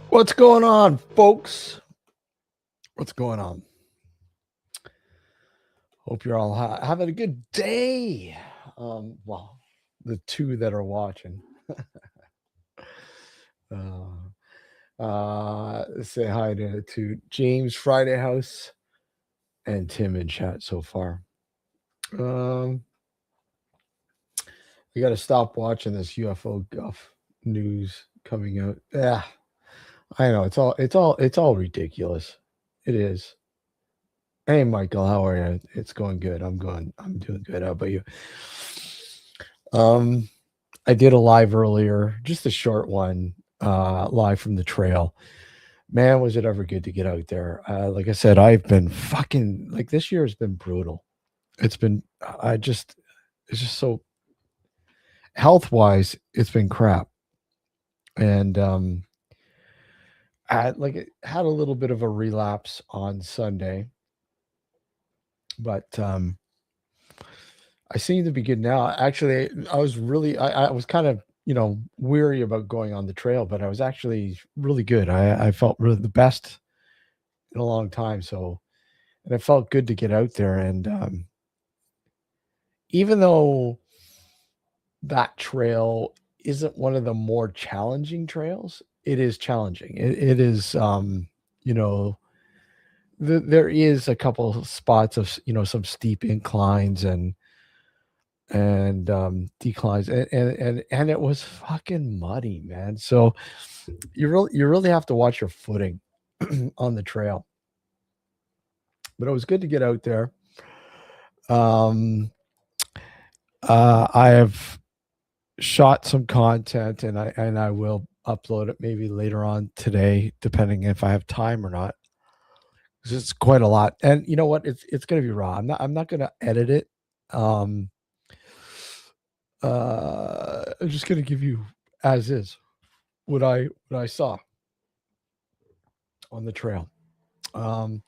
What's going on, folks? What's going on? Hope you're all having a good day. Well, the two that are watching. Say hi to James Friday House and Tim in chat so far. I got to stop watching this UFO guff news coming out. Yeah, I know it's all ridiculous. It is. Hey, Michael, how are you? It's going good. I'm doing good. How about you? I did a live earlier, just a short one, live from the trail. Man, was it ever good to get out there. Like I said, I've been fucking like this year has been brutal. It's been it's just so health wise, it's been crap. And I had a little bit of a relapse on Sunday, but I seem to be good now. Actually, I was really I was kind of weary about going on the trail, but I was actually really good. I felt really the best in a long time. So, and it felt good to get out there. And even though that trail isn't one of the more challenging trails, it is challenging. It is, you know, there is a couple of spots of some steep inclines and declines, and it was fucking muddy, man. So you really have to watch your footing on the trail. But it was good to get out there. Um, I have shot some content, and I will upload it maybe later on today, depending if I have time or not. 'Cause it's quite a lot, and you know what? It's gonna be raw. I'm not gonna edit it. Um, I'm just gonna give you as is what I saw on the trail. Um,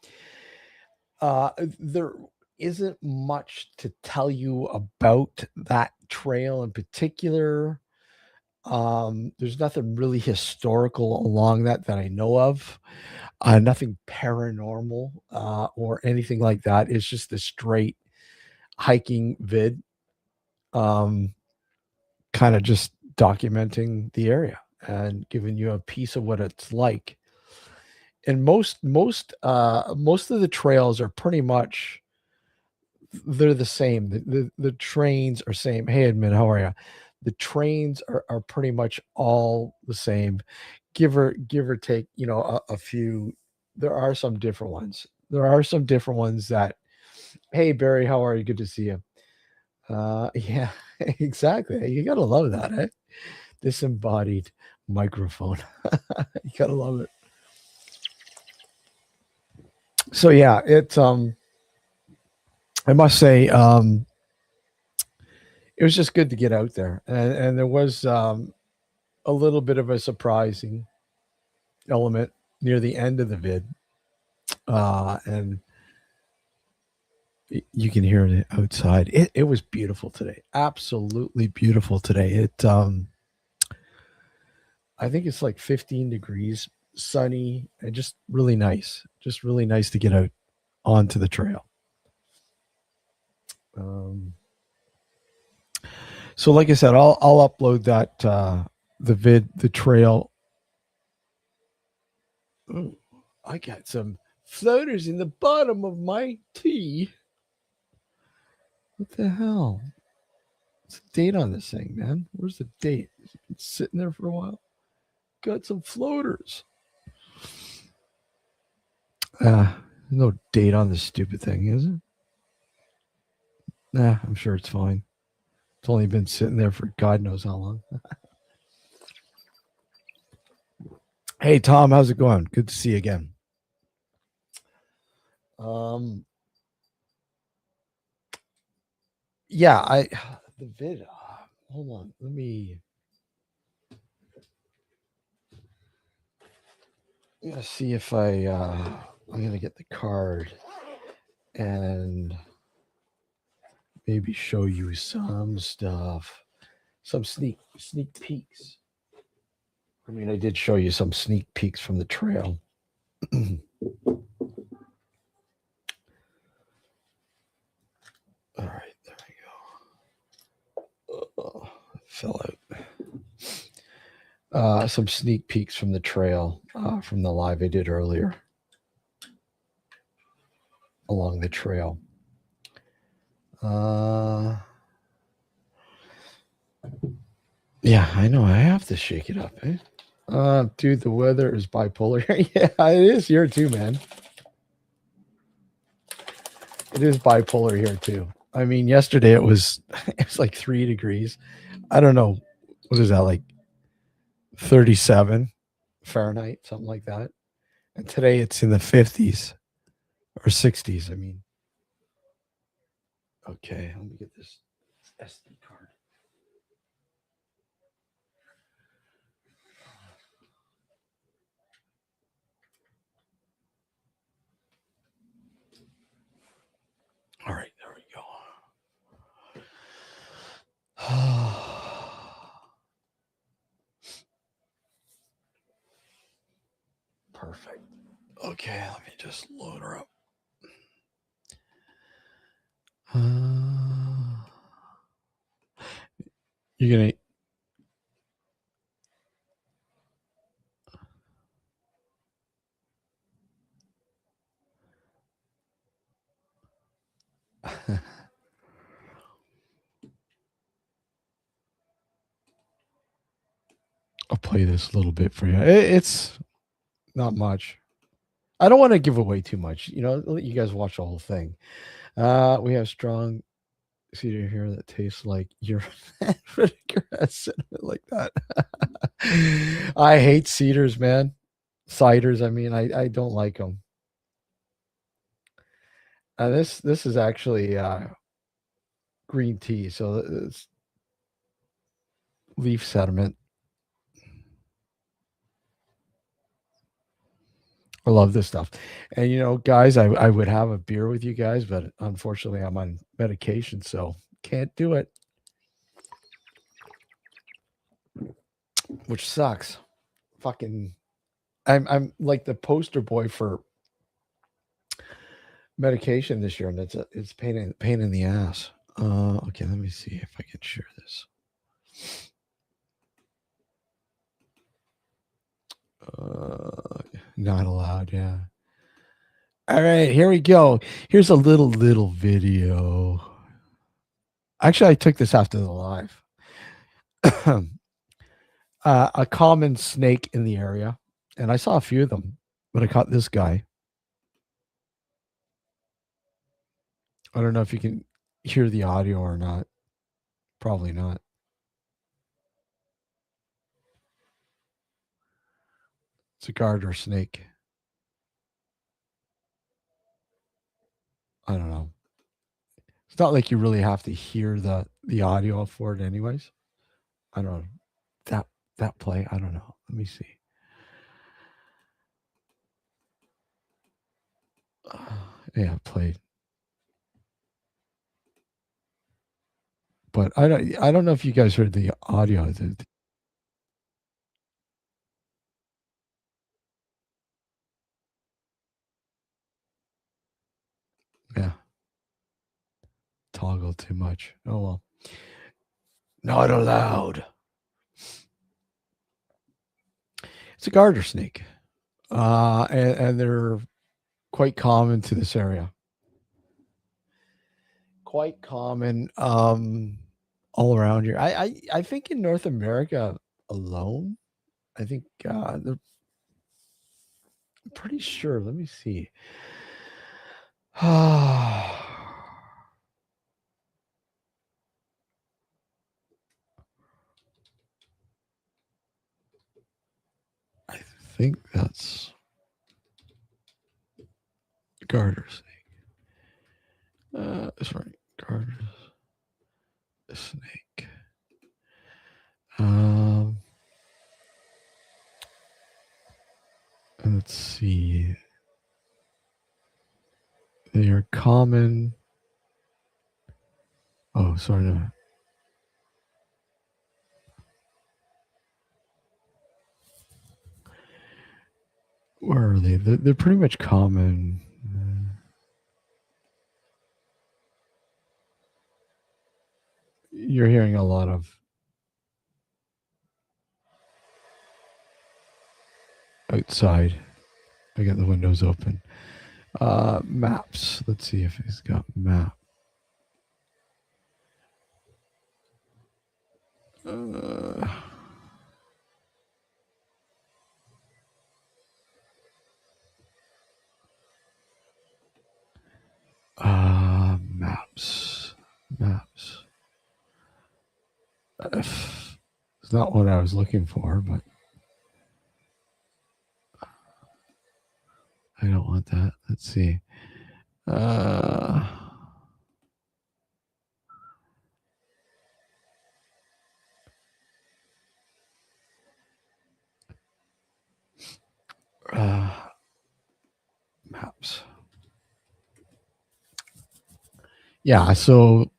there isn't much to tell you about that trail in particular. There's nothing really historical along that I know of. Nothing paranormal or anything like that. It's just a straight hiking vid, um, kind of just documenting the area and giving you a piece of what it's like. And most of the trails are pretty much they're the same. The trains are same. Hey, admin, how are you? The trains are pretty much all the same, give or take. A few. There are some different ones. There are some different ones that. Hey, Barry, how are you? Good to see you. Yeah, exactly. You gotta love that, eh? Disembodied microphone. You gotta love it. So yeah, I must say, it was just good to get out there, and there was a little bit of a surprising element near the end of the vid, and you can hear it outside. It was beautiful today, absolutely beautiful today. I think it's like 15 degrees, sunny, and just really nice to get out onto the trail. Um, so, like I said, I'll upload that the trail. Ooh, I got some floaters in the bottom of my tea. What the hell? What's the date on this thing, man? Where's the date? It's sitting there for a while. Got some floaters. No date on this stupid thing, is it? Nah, I'm sure it's fine. It's only been sitting there for God knows how long. Hey, Tom, how's it going? Good to see you again. Um, yeah, the vid. Hold on, let me. I'm gonna see if I'm gonna get the card and maybe show you some stuff, some sneak peeks. I mean, I did show you some sneak peeks from the trail. All right, there we go. Fell out. Some sneak peeks from the trail from the live I did earlier along the trail. Yeah, I know. I have to shake it up, eh? Dude, the weather is bipolar. Yeah, it is here too, man. It is bipolar here too. I mean, yesterday it was like 3 degrees. I don't know, what is that, like 37 Fahrenheit, something like that. And today it's in the 50s or 60s. I mean, okay, let me get this SD card. All right, there we go. Perfect. Okay, let me just load her up. You're gonna play this a little bit for you. It's not much. I don't want to give away too much. Let you guys watch the whole thing. We have strong cedar here that tastes like urine and vinegar and cinnamon like that. I hate cedars, man. Ciders, I mean, I don't like them. This is actually green tea, so it's leaf sediment. I love this stuff. And guys, I would have a beer with you guys, but unfortunately I'm on medication, so can't do it. Which sucks. Fucking I'm like the poster boy for medication this year, and it's pain in the ass. Okay, let me see if I can share this. Not allowed, yeah. All right, here we go. Here's a little video. Actually, I took this after the live. A common snake in the area, and I saw a few of them, but I caught this guy. I don't know if you can hear the audio or not. Probably not. It's a garter snake. I don't know. It's not like you really have to hear the audio for it anyways. I don't know. That play, I don't know. Let me see. Yeah, played. But I don't know if you guys heard the audio. Yeah. Toggle too much. Oh well. Not allowed. It's a garter snake. And they're quite common to this area. Quite common all around here. I think in North America alone, I think they're pretty sure. Let me see. I think that's garter snake. Sorry, garter snake. Let's see. They are common. Oh, sorry. No. Where are they? They're pretty much common. You're hearing a lot of outside. I got the windows open. Maps. Let's see if he's got map. Maps. It's not what I was looking for, but I don't want that. Let's see. Maps. Yeah, so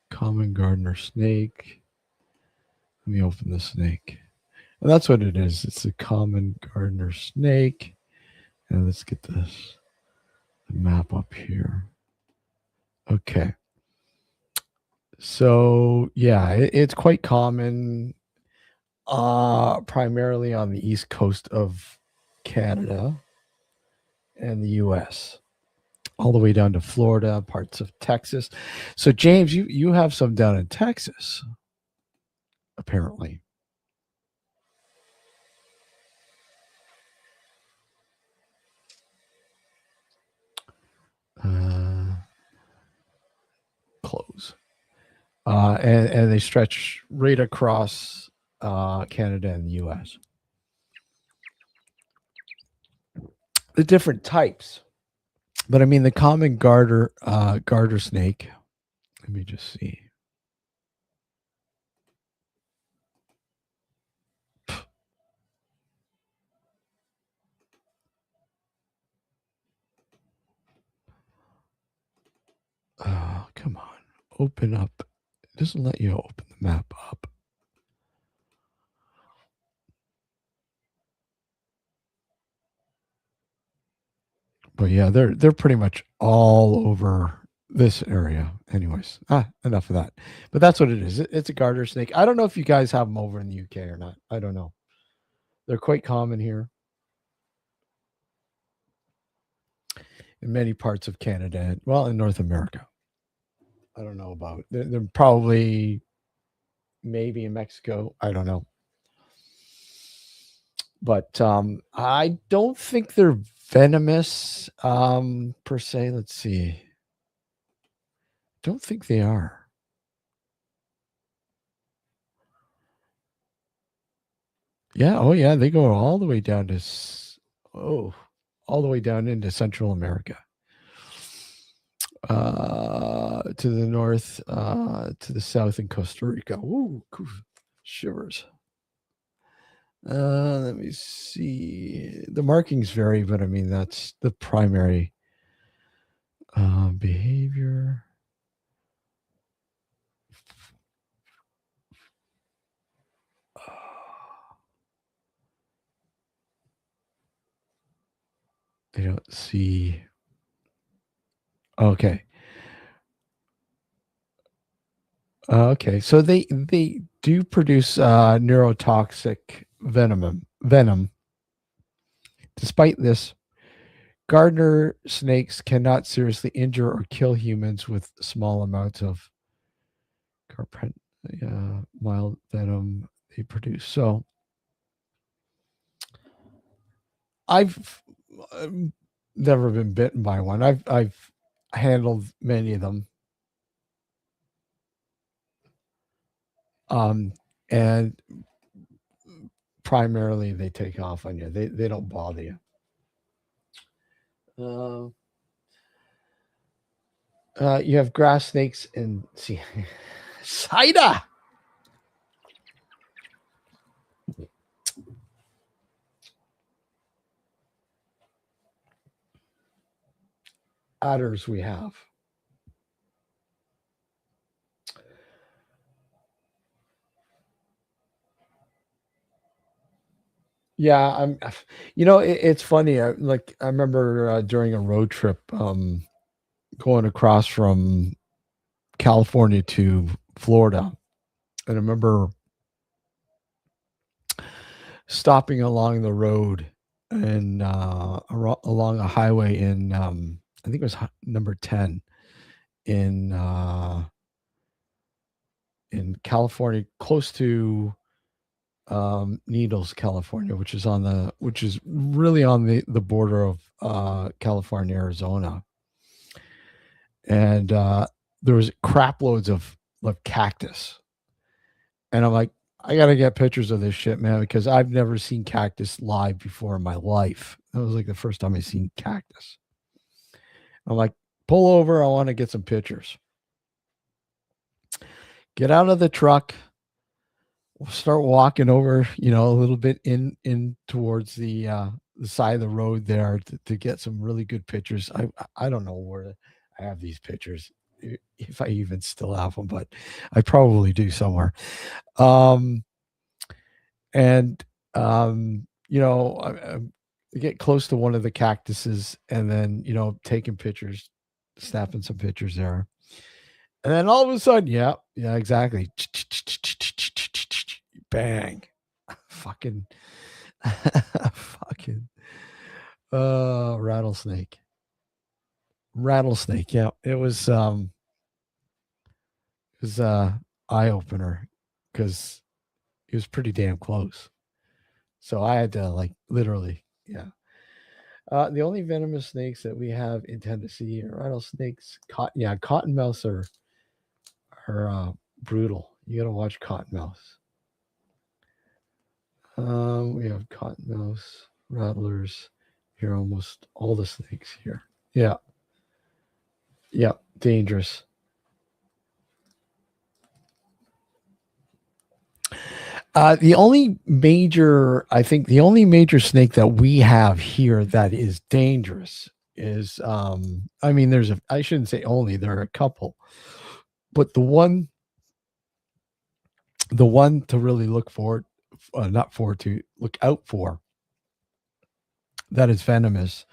common gardener snake. Let me open the snake. And that's what it is. It's a common gardener snake. And let's get the map up here. Okay. So yeah, it's quite common, primarily on the east coast of Canada and the U.S., all the way down to Florida, parts of Texas. So James, you have some down in Texas. apparently. Uh, close. And they stretch right across Canada and the U.S. The different types, but I mean the common garter snake. Let me just see. Oh, come on, open up. It doesn't let you open the map up. But yeah, they're pretty much all over this area. Anyways, enough of that. But that's what it is. It's a garter snake. I don't know if you guys have them over in the UK or not. I don't know. They're quite common here in many parts of Canada. Well, in North America. I don't know about. They're probably maybe in Mexico. I don't know. But I don't think they're venomous per se. Let's see. Don't think they are. Yeah. Oh, yeah. They go all the way down to all the way down into Central America, to the north, to the south in Costa Rica. Ooh, shivers. Let me see. The markings vary, but I mean that's the primary behavior. I don't see. Okay. Okay. So they do produce neurotoxic venom. Despite this, gardener snakes cannot seriously injure or kill humans with small amounts of carpent, mild venom they produce. So I've never been bitten by one. I've handled many of them, and primarily they take off on you. They don't bother you. Uh, you have grass snakes and see cider. Otters we have. Yeah, I'm. It's funny. I remember during a road trip, going across from California to Florida, and I remember stopping along the road and along a highway in, I think it was number 10 in California, close to Needles, California, which is really on the border of California, Arizona, and there was crap loads of cactus, and I'm like, I gotta get pictures of this shit, man, because I've never seen cactus live before in my life. That was like the first time I seen cactus. I'm like, pull over, I want to get some pictures. Get out of the truck, start walking over, a little bit in towards the side of the road there to get some really good pictures. I don't know where I have these pictures, if I even still have them, but I probably do somewhere. Um, and I get close to one of the cactuses, and then taking pictures, snapping some pictures there, and then all of a sudden, yeah, exactly, bang, fucking, fucking, rattlesnake, yeah, it was eye opener because He was pretty damn close. So I had to like literally, yeah. The only venomous snakes that we have in Tennessee are rattlesnakes. Cottonmouths are brutal. You gotta watch cottonmouths. We have cottonmouths, rattlers. Here, almost all the snakes here. Yeah, yeah, dangerous. I think the only major snake that we have here that is dangerous is, I mean, I shouldn't say only, there are a couple, but the one to really look forward, not forward to, look out for, that is venomous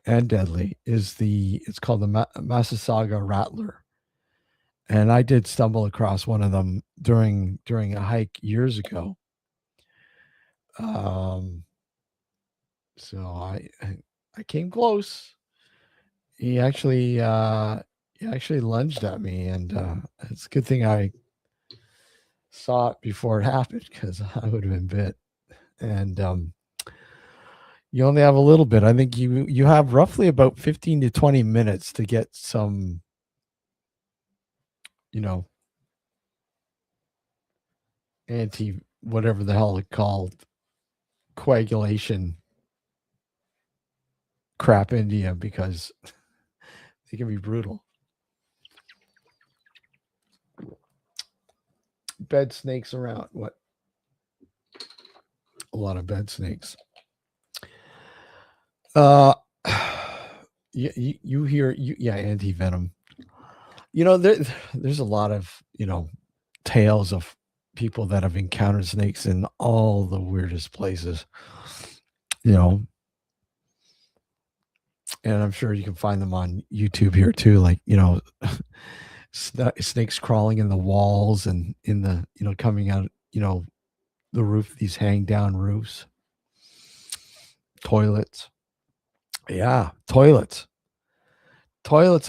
and deadly is it's called the Massasauga rattler. And I did stumble across one of them during a hike years ago. Um, so I came close. He actually lunged at me, and it's a good thing I saw it before it happened because I would have been bit. And you only have a little bit. I think you have roughly about 15 to 20 minutes to get some, you know, anti whatever the hell it called coagulation crap into you because they can be brutal. Bed snakes around. What? A lot of bed snakes. Uh, you hear yeah, anti venom. There's a lot of tales of people that have encountered snakes in all the weirdest places. You know, and I'm sure you can find them on YouTube here too. Like snakes crawling in the walls and in the coming out the roof. These hang down roofs. Toilets. Yeah, toilets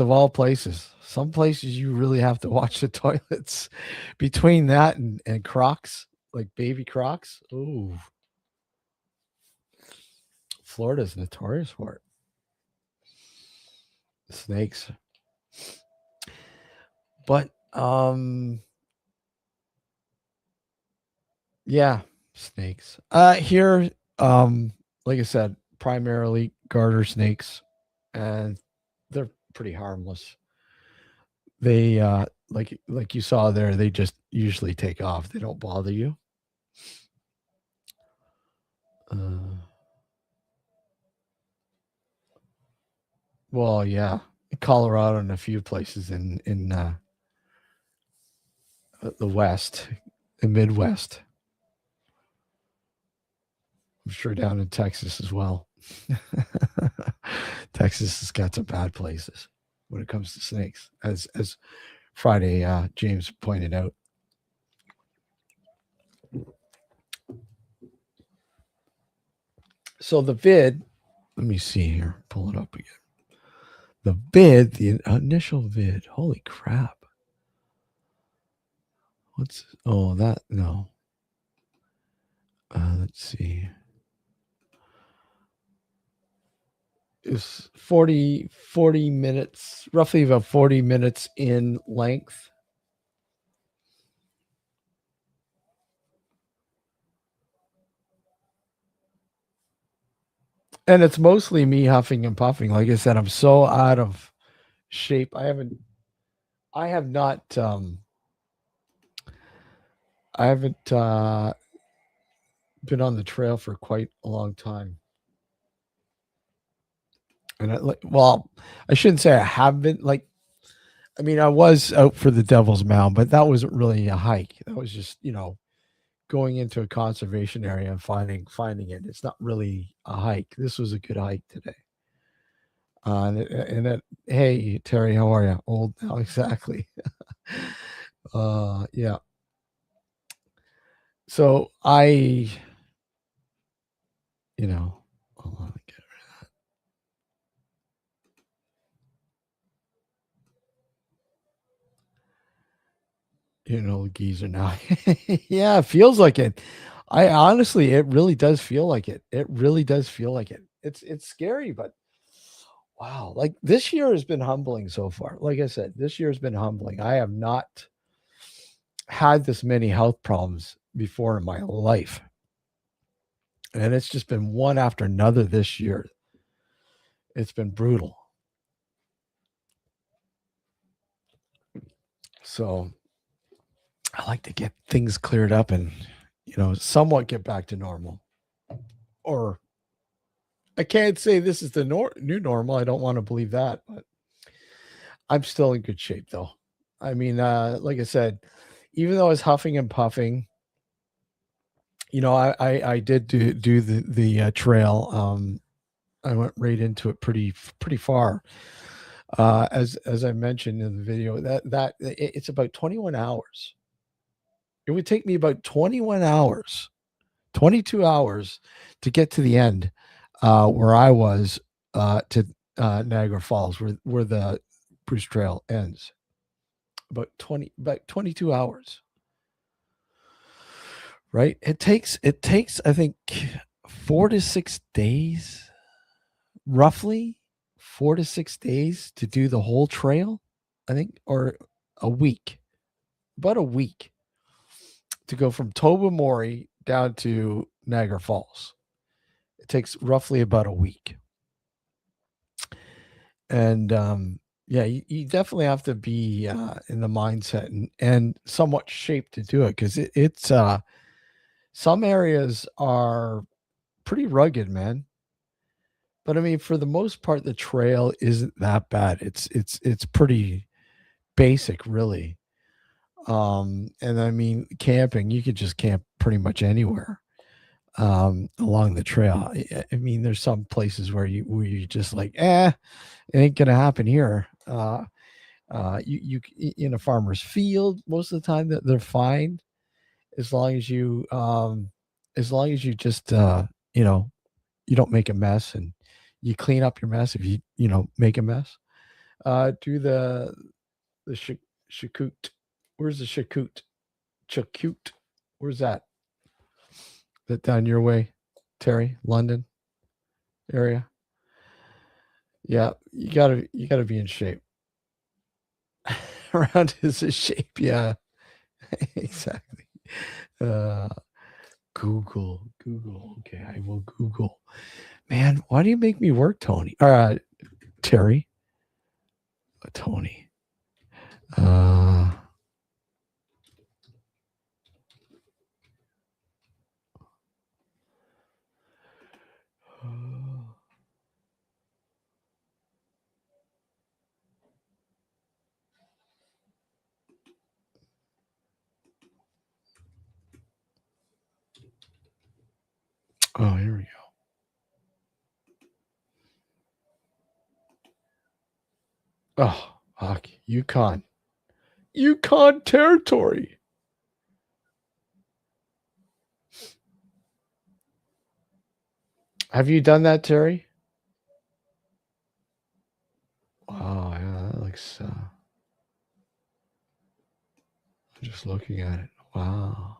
of all places. Some places you really have to watch the toilets. Between that and Crocs, like baby Crocs. Ooh, Florida's notorious for it. Snakes. But yeah, snakes. Here, like I said, primarily garter snakes, and they're pretty harmless. They like you saw there, they just usually take off. They don't bother you. Uh, well, yeah, Colorado and a few places in the West, the Midwest. I'm sure down in Texas as well. Texas has got some bad places when it comes to snakes, as Friday James pointed out. So the vid, let me see here, pull it up again. The initial vid. Holy crap! That no. Let's see. It's 40 minutes, roughly about 40 minutes in length. And it's mostly me huffing and puffing. Like I said, I'm so out of shape. I have not, I haven't been on the trail for quite a long time. And I shouldn't say I haven't. Like, I mean, I was out for the Devil's Mound, but that wasn't really a hike. That was just, going into a conservation area and finding it. It's not really a hike. This was a good hike today. Hey Terry, how are you? Old now, exactly. Yeah. So you know, hold on, geezer now. Yeah, it feels like it. I honestly, it really does feel like it. It really does feel like it. It's scary, but wow, like this year has been humbling so far. Like I said, this year has been humbling. I have not had this many health problems before in my life. And it's just been one after another this year. It's been brutal. So I like to get things cleared up and, somewhat get back to normal. Or I can't say this is the new normal. I don't want to believe that, but I'm still in good shape though. I mean, like I said, even though I was huffing and puffing, I did do the trail. I went right into it pretty far. As I mentioned in the video, it's about 21 hours. It would take me about 21 hours, 22 hours to get to the end, where I was, to Niagara Falls, where the Bruce Trail ends. About 22 hours, right? It takes I think 4 to 6 days, roughly 4 to 6 days to do the whole trail, I think, or a week, about a week to go from Tobermory down to Niagara Falls. It takes roughly about a week. And yeah, you definitely have to be in the mindset and somewhat shaped to do it, because it's some areas are pretty rugged, man. But I mean, for the most part, the trail isn't that bad. It's pretty basic, really. And I mean, camping, you could just camp pretty much anywhere along the trail. I mean, there's some places where you just like, it ain't gonna happen here. In a farmer's field, most of the time that they're fine, as long as you just you know you don't make a mess, and you clean up your mess if you make a mess. Do the Shakut. Where's the Shakut? Chakut. Where's that? That down your way, Terry? London area. Yeah, you gotta be in shape. Around is a shape. Yeah, exactly. Uh, Google. Okay, I will Google. Man, why do you make me work, Tony? Terry, Tony. Uh, oh, here we go. Oh, fuck, Yukon territory. Have you done that, Terry? Wow, yeah, that looks. I'm just looking at it. Wow.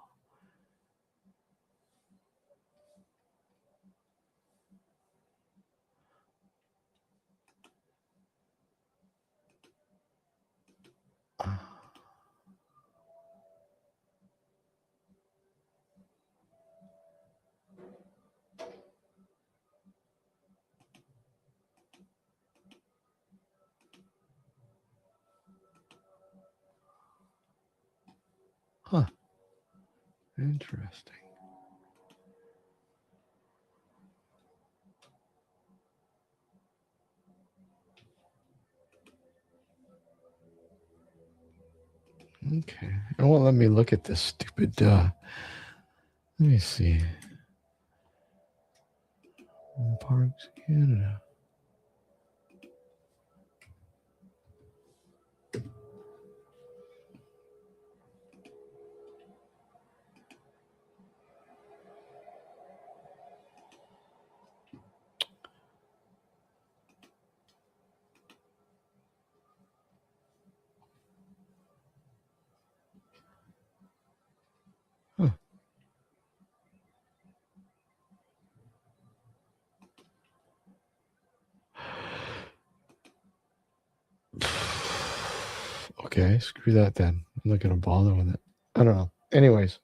Huh. Interesting. Okay. It won't let me look at this stupid. Let me see. Parks Canada. Okay, screw that then. I'm not going to bother with it. I don't know. Anyways.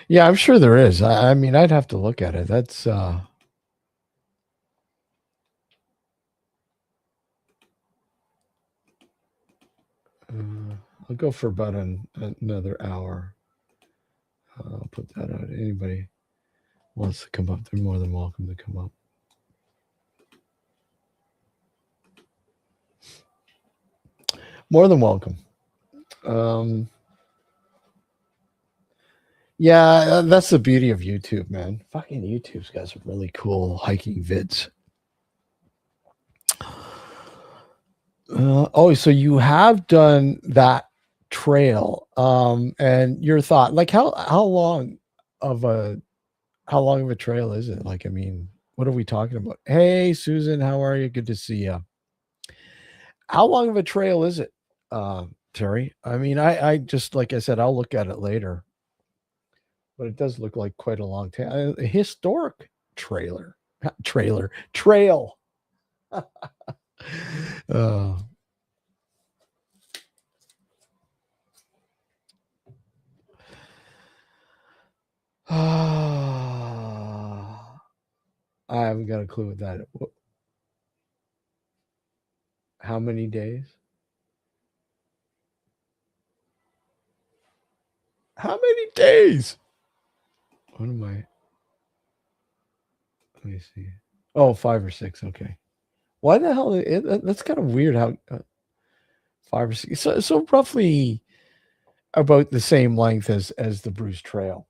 Yeah, I'm sure there is. I mean, I'd have to look at it. That's I'll go for about another hour. I'll put that out. Anybody wants to come up, they're more than welcome to come up. More than welcome. Yeah, that's the beauty of YouTube, man. Fucking YouTube's got some really cool hiking vids. Oh, so you have done that trail, and your thought, like how long of a trail is it? Like, I mean, what are we talking about? Hey, Susan, how are you? Good to see you. How long of a trail is it, Terry? I mean, I just like I said, I'll look at it later, but it does look like quite a long time. A historic trail. uh, I haven't got a clue what that. How many days? How many days? What am I? Let me see. Oh, 5 or 6. Okay. Why the hell? That's kind of weird. How 5 or 6? So roughly about the same length as the Bruce Trail.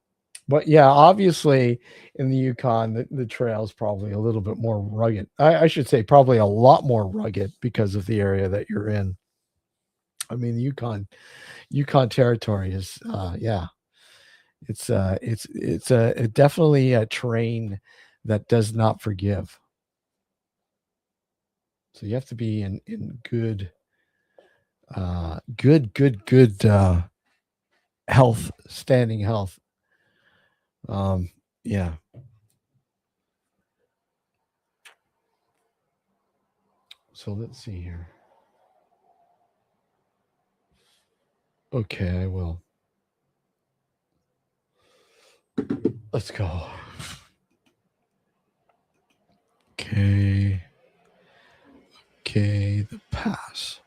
But yeah, obviously in the Yukon, the trail is probably a little bit more rugged. I should say probably a lot more rugged because of the area that you're in. I mean, the Yukon territory is, yeah, it's definitely a terrain that does not forgive. So you have to be in good, health, standing health. Yeah. So let's see here. Okay, I will. Let's go. Okay. Okay, the pass.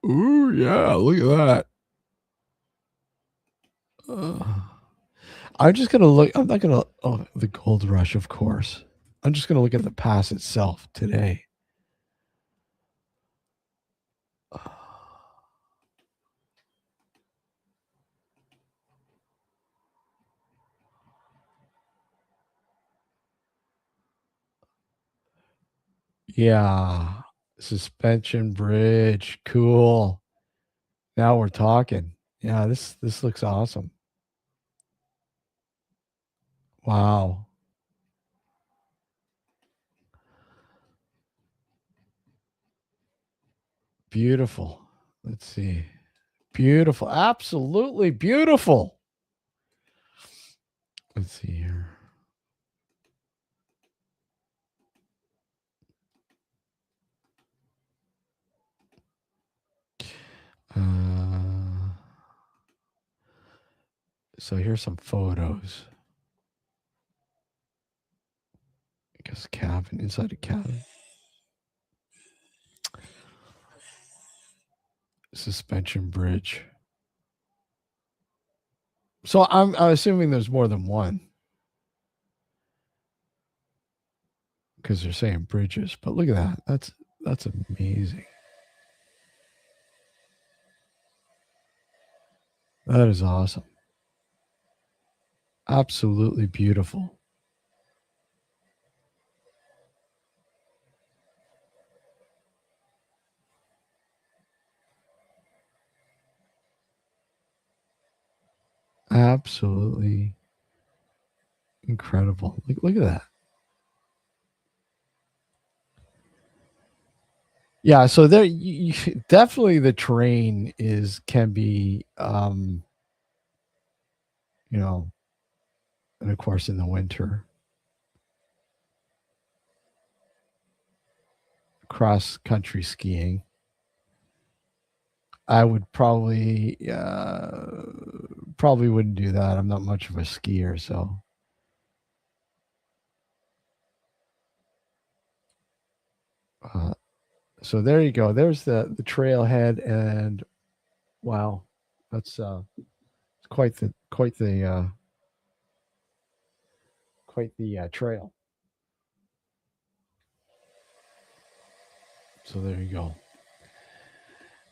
Ooh, yeah, look at that. I'm just gonna look. I'm not gonna. Oh, the gold rush, of course. I'm just gonna look at the pass itself today. Yeah, suspension bridge, cool. Now we're talking. Yeah, this looks awesome. Wow, beautiful. Let's see. Beautiful, absolutely beautiful. Let's see here. So here's some photos. I guess cabin, inside a cabin. Suspension bridge. So I'm assuming there's more than one because they're saying bridges. But look at that. That's amazing. That is awesome. Absolutely beautiful. Absolutely incredible. Look at that. Yeah, so there definitely the terrain can be you know, and of course in the winter, cross country skiing. I would probably wouldn't do that. I'm not much of a skier, uh, so there you go. There's the trailhead, and wow, that's quite the trail. So there you go.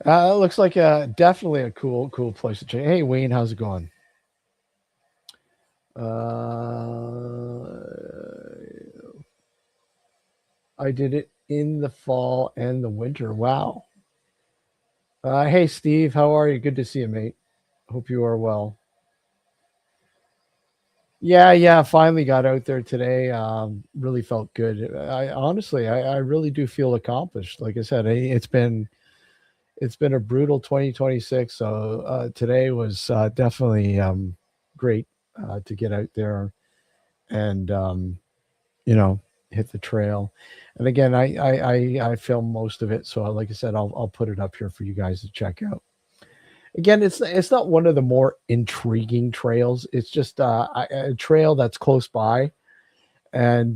It looks like definitely a cool place to check. Hey Wayne, how's it going? I did it in the fall and the winter. Wow. Hey Steve, how are you? Good to see you, mate. Hope you are well. Yeah. Finally got out there today. Really felt good. I honestly, I really do feel accomplished. Like I said, it's been a brutal 2026. So today was definitely great to get out there and you know hit the trail. And again, I filmed most of it, so like I said, I'll put it up here for you guys to check out. Again, it's not one of the more intriguing trails. It's just a trail that's close by, and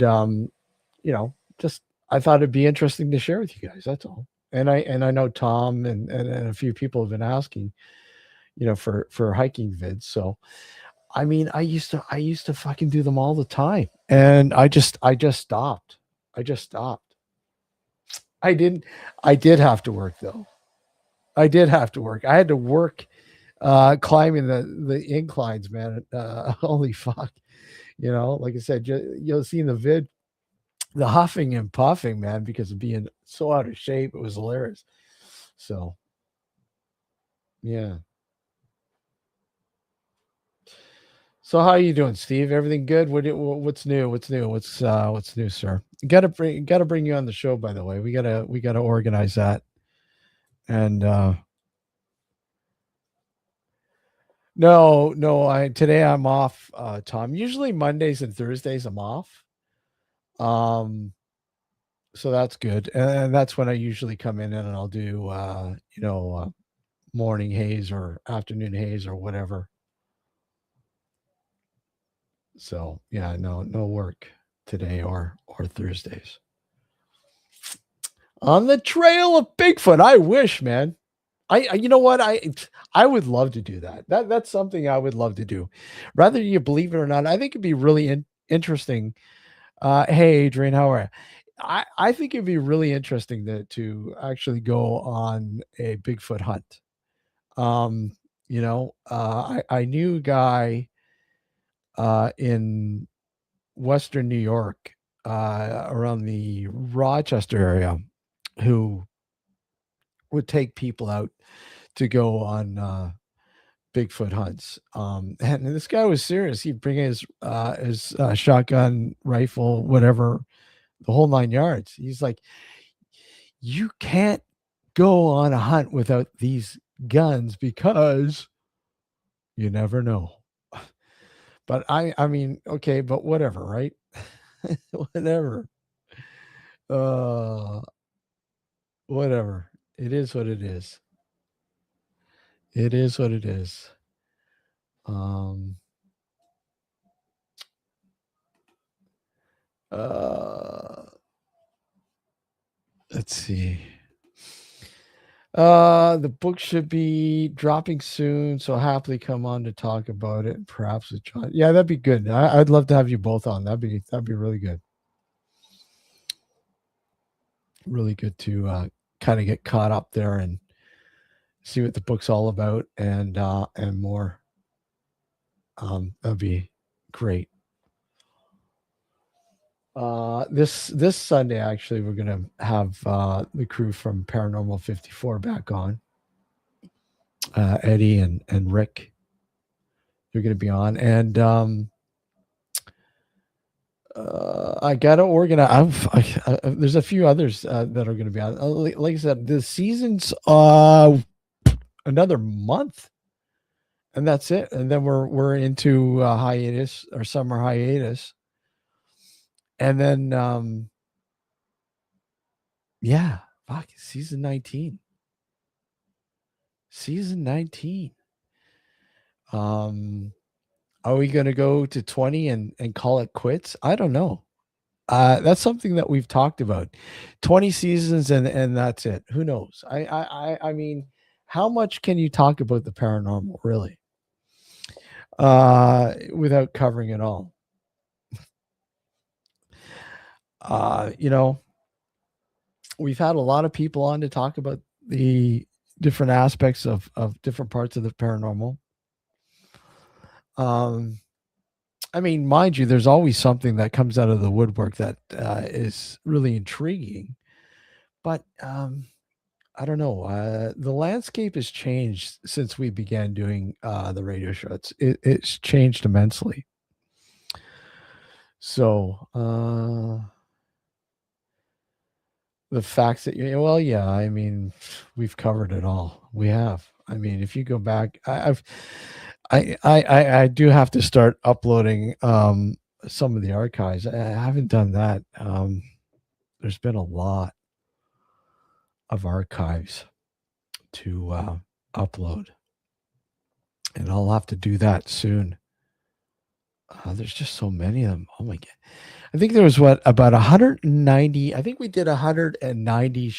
just I thought it'd be interesting to share with you guys. That's all. And I know Tom and a few people have been asking, for hiking vids. So I mean, I used to fucking do them all the time, and I just stopped. I just stopped. I didn't. I did have to work though. I did have to work. I had to work climbing the inclines, man. Holy fuck. Like I said, you'll see in the vid the huffing and puffing, man, because of being so out of shape. It was hilarious. So, yeah. So how you doing, Steve? Everything good? What's new? What's new? What's new, sir? Got to bring you on the show, by the way. We gotta organize that. And no, I today I'm off, Tom. Usually Mondays and Thursdays I'm off. Um so that's good. And that's when I usually come in and I'll do morning haze or afternoon haze or whatever. So yeah, no work today or Thursdays. On the trail of Bigfoot. I wish, man. You know what? I would love to do that. That's something I would love to do. Rather you believe it or not, I think it'd be really interesting. Hey Adrian, how are you? I think it'd be really interesting to actually go on a Bigfoot hunt. Um, I knew a guy in Western New York, around the Rochester area, who would take people out to go on Bigfoot hunts. And this guy was serious. He'd bring his shotgun, rifle, whatever, the whole 9 yards. He's like, you can't go on a hunt without these guns because you never know. But I mean, okay, but whatever, right? Whatever. Uh, whatever. It is what it is. It is what it is. Um, uh, let's see. The book should be dropping soon, so happily come on to talk about it, perhaps with John. Yeah, that'd be good. I'd love to have you both on. That'd be really good. Really good to kind of get caught up there and see what the book's all about and more. That'd be great. This Sunday, actually, we're gonna have the crew from Paranormal 54 back on. Eddie and Rick, they're gonna be on, and I gotta organize. There's a few others that are going to be on. Like I said, the season's another month, and that's it. And then we're into hiatus or summer hiatus, and then yeah, fuck, season 19. Season 19. Um, are we going to go to 20 and call it quits? I don't know. That's something that we've talked about. 20 seasons and that's it. Who knows? I mean, how much can you talk about the paranormal really? Without covering it all. You know, we've had a lot of people on to talk about the different aspects of different parts of the paranormal. Um, I mean, mind you, there's always something that comes out of the woodwork that is really intriguing. But I don't know. The landscape has changed since we began doing the radio show. It's changed immensely. So the facts that you well, yeah. I mean, we've covered it all. We have. I mean, if you go back, I do have to start uploading some of the archives. I haven't done that. There's been a lot of archives to upload, and I'll have to do that soon. There's just so many of them. Oh my god! I think there was what about 190. I think we did 190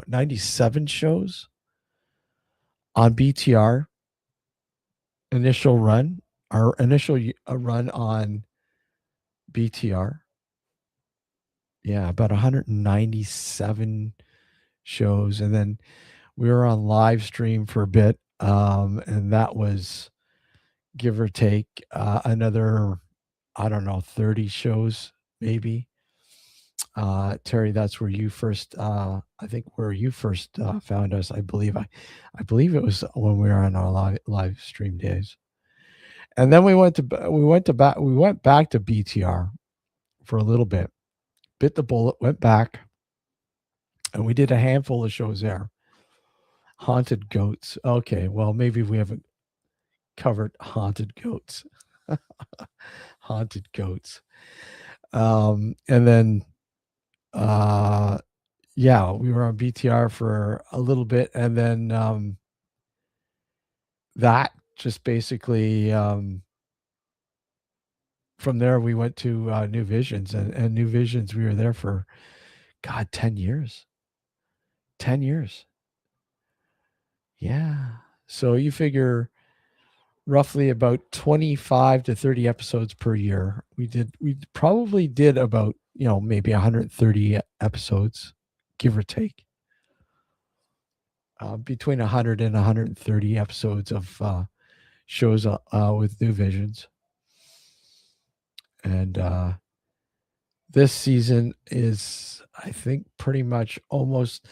97 shows on BTR initial run. Our initial run on BTR. Yeah, about 197 shows, and then we were on live stream for a bit, and that was give or take another, I don't know, 30 shows maybe. Terry, that's where you first, I think where you first found us. I believe it was when we were on our live stream days, and then we went back to BTR for a little bit, bit the bullet, went back, and we did a handful of shows there. Haunted goats. Okay, well maybe we haven't covered haunted goats. Haunted goats. And then uh yeah, we were on BTR for a little bit, and then that just basically from there we went to New Visions, and New Visions we were there for god 10 years. 10 years. Yeah. So you figure roughly about 25 to 30 episodes per year. We probably did about, maybe 130 episodes, give or take. Between 100 and 130 episodes of shows with New Visions. And this season is, I think, pretty much almost.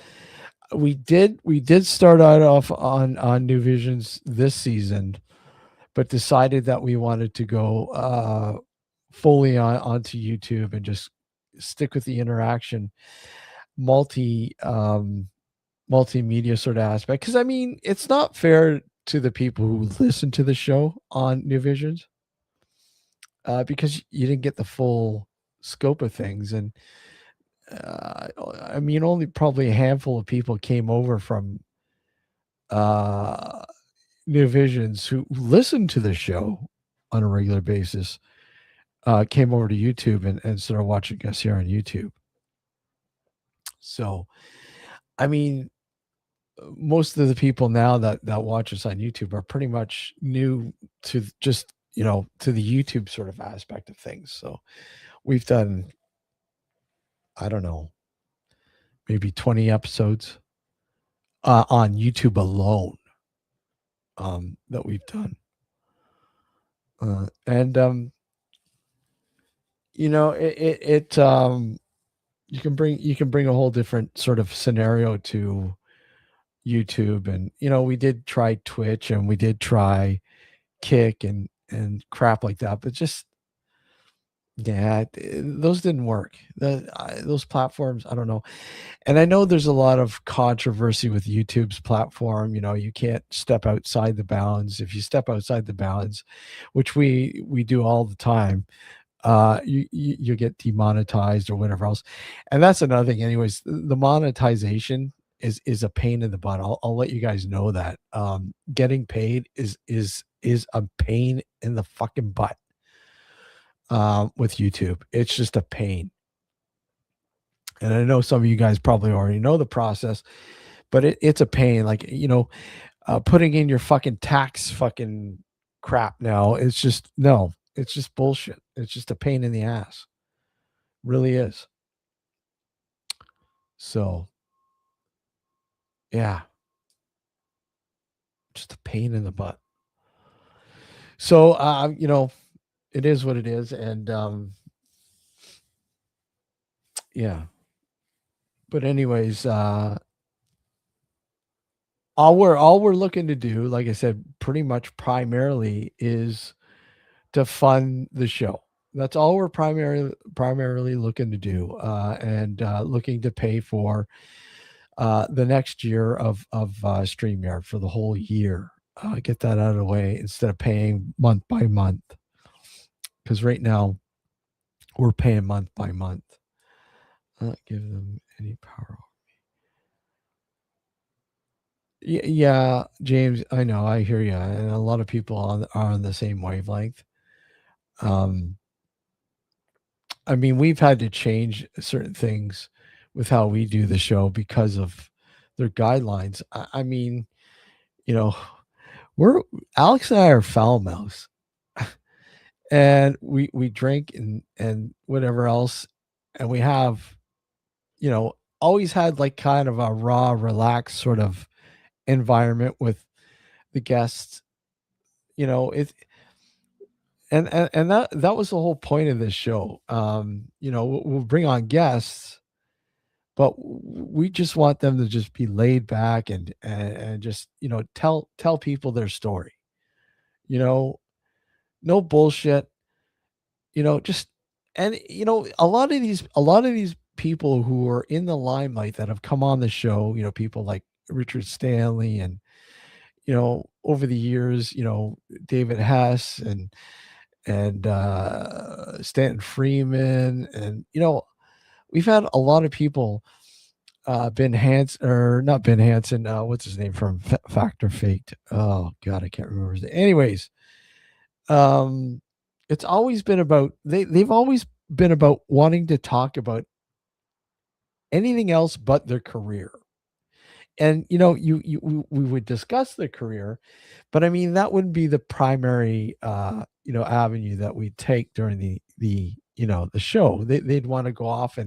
We did start out off on New Visions this season, but decided that we wanted to go fully onto YouTube and just stick with the interaction, multimedia sort of aspect. Because I mean, it's not fair to the people who listen to the show on New Visions, because you didn't get the full scope of things. And I mean, only probably a handful of people came over from uh, New Visions who listen to the show on a regular basis, came over to YouTube and started watching us here on YouTube. So, I mean, most of the people now that watch us on YouTube are pretty much new to just, to the YouTube sort of aspect of things. So we've done, I don't know, maybe 20 episodes on YouTube alone, that we've done. And you can bring a whole different sort of scenario to YouTube. And we did try Twitch, and we did try Kick and crap like that, but just Yeah, those didn't work. Those platforms, I don't know. And I know there's a lot of controversy with YouTube's platform. You know, you can't step outside the bounds. If you step outside the bounds, which we do all the time, you get demonetized or whatever else. And that's another thing. Anyways, the monetization is a pain in the butt. I'll let you guys know that. Getting paid is a pain in the fucking butt with YouTube. It's just a pain. And I know some of you guys probably already know the process, but it's a pain. Like, putting in your fucking tax fucking crap now. It's just, no, it's just bullshit. It's just a pain in the ass. Really is. So, yeah, just a pain in the butt. So, it is what it is. And, yeah. But anyways, all we're looking to do, like I said, pretty much primarily is to fund the show. That's all we're primarily looking to do, and looking to pay for the next year of StreamYard for the whole year. Get that out of the way instead of paying month by month. Because right now we're paying month by month. Not give them any power. Yeah, James, I know, I hear you, and a lot of people are on the same wavelength. Um, I mean, we've had to change certain things with how we do the show because of their guidelines. I mean, you know, we're Alex and I are foul mouths, and we drink and whatever else, and we have, always had like kind of a raw, relaxed sort of environment with the guests. It and that was the whole point of this show. We'll bring on guests, but we just want them to just be laid back and just tell people their story. You know, no bullshit. Just and a lot of these people who are in the limelight that have come on the show. People like Richard Stanley and over the years, David Hess and Stanton Freeman, and we've had a lot of people. Ben Hansen, or not Ben Hansen, what's his name from Fact or Fate? Oh God, I can't remember his name. Anyways, um, it's always been about they've always been about wanting to talk about anything else but their career. And we would discuss their career, but I mean that wouldn't be the primary avenue that we take during the show. They'd want to go off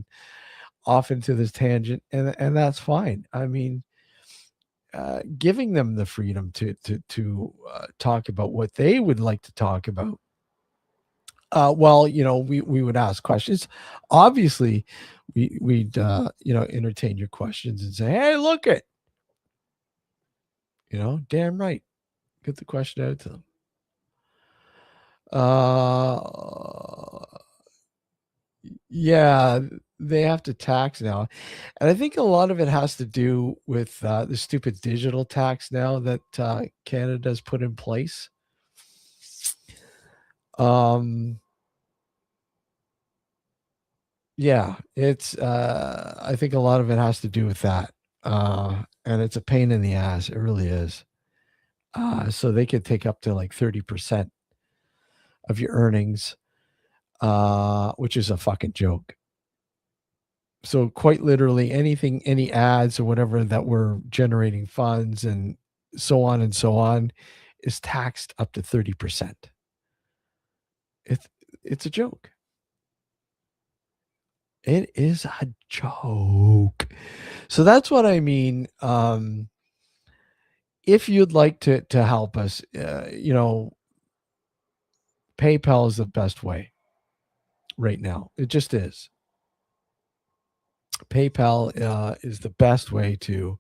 into this tangent, and that's fine. I mean, giving them the freedom to talk about what they would like to talk about. Well, we would ask questions. Obviously, we'd entertain your questions and say, "Hey, look it," damn right, get the question out to them. Uh, yeah, they have to tax now, and I think a lot of it has to do with the stupid digital tax now that Canada's put in place. Um, yeah, it's I think a lot of it has to do with that. And it's a pain in the ass. It really is. So they could take up to like 30% of your earnings, which is a fucking joke. So quite literally anything, any ads or whatever that we're generating funds and so on is taxed up to 30%. It's it's a joke. It is a joke. So that's what I mean. If you'd like to help us, PayPal is the best way right now. It just is. PayPal is the best way to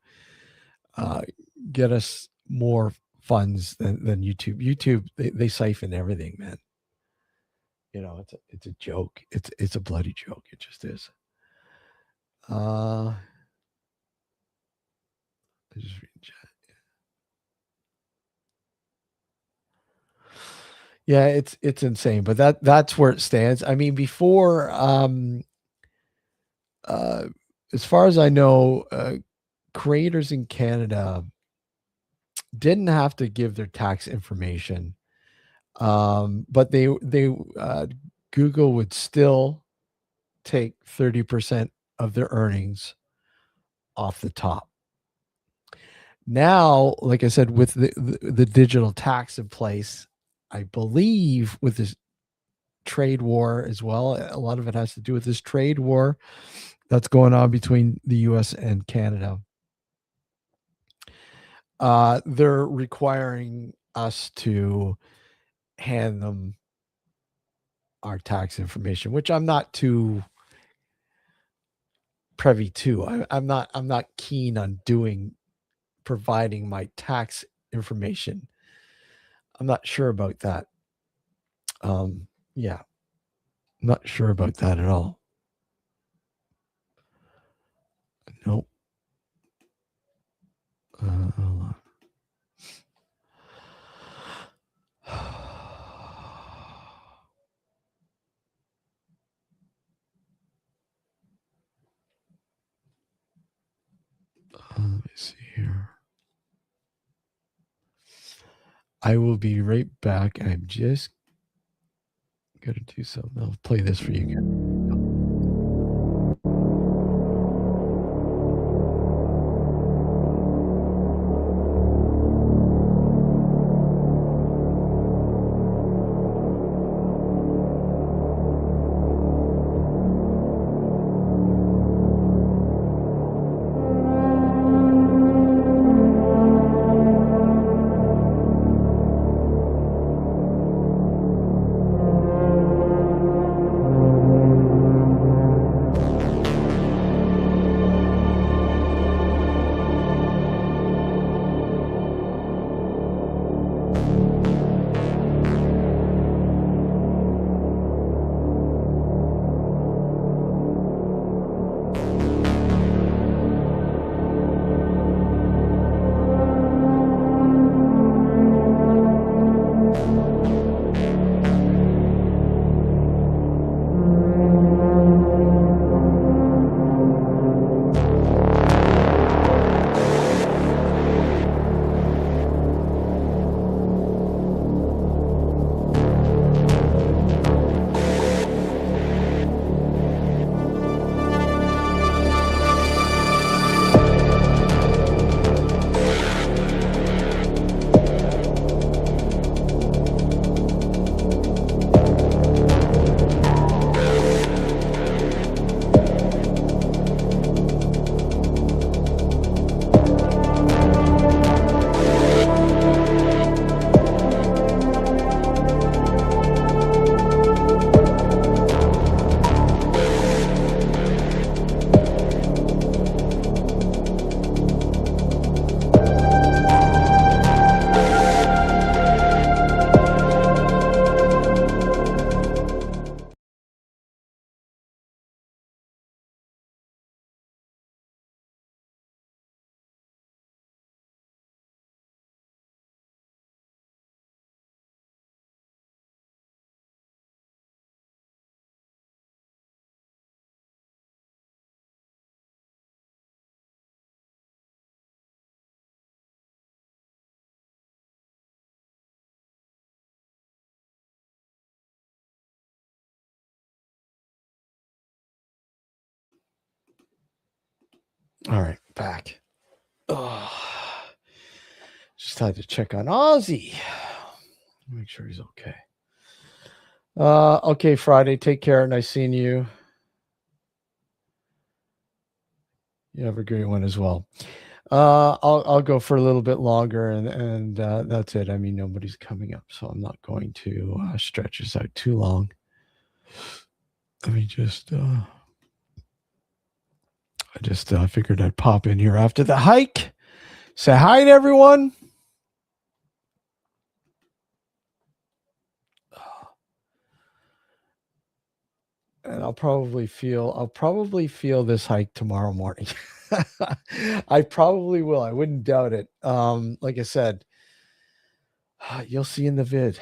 uh, get us more funds than YouTube. YouTube, they siphon everything, man. it's a joke. It's a bloody joke. It just is. I just read chat. Yeah, it's insane, but that's where it stands. I mean, before uh as far as I know, creators in Canada didn't have to give their tax information. But they Google would still take 30% of their earnings off the top. Now, like I said, with the digital tax in place, I believe with this trade war as well, a lot of it has to do with this trade war that's going on between the US and Canada. They're requiring us to hand them our tax information, which I'm not too privy to. I'm not keen on providing my tax information. I'm not sure about that. Yeah, not sure about that at all. Nope. Hold on. Let me see here. I will be right back. I'm just gonna do something. I'll play this for you again. All right, back. Oh, just had to check on Ozzy. Make sure he's okay. Okay, Friday. Take care. Nice seeing you. You have a great one as well. I'll go for a little bit longer, and that's it. I mean, nobody's coming up, so I'm not going to stretch this out too long. Let me just. I just figured I'd pop in here after the hike. Say hi to everyone. and I'll probably feel this hike tomorrow morning. I probably will. I wouldn't doubt it. Like I said, you'll see in the vid.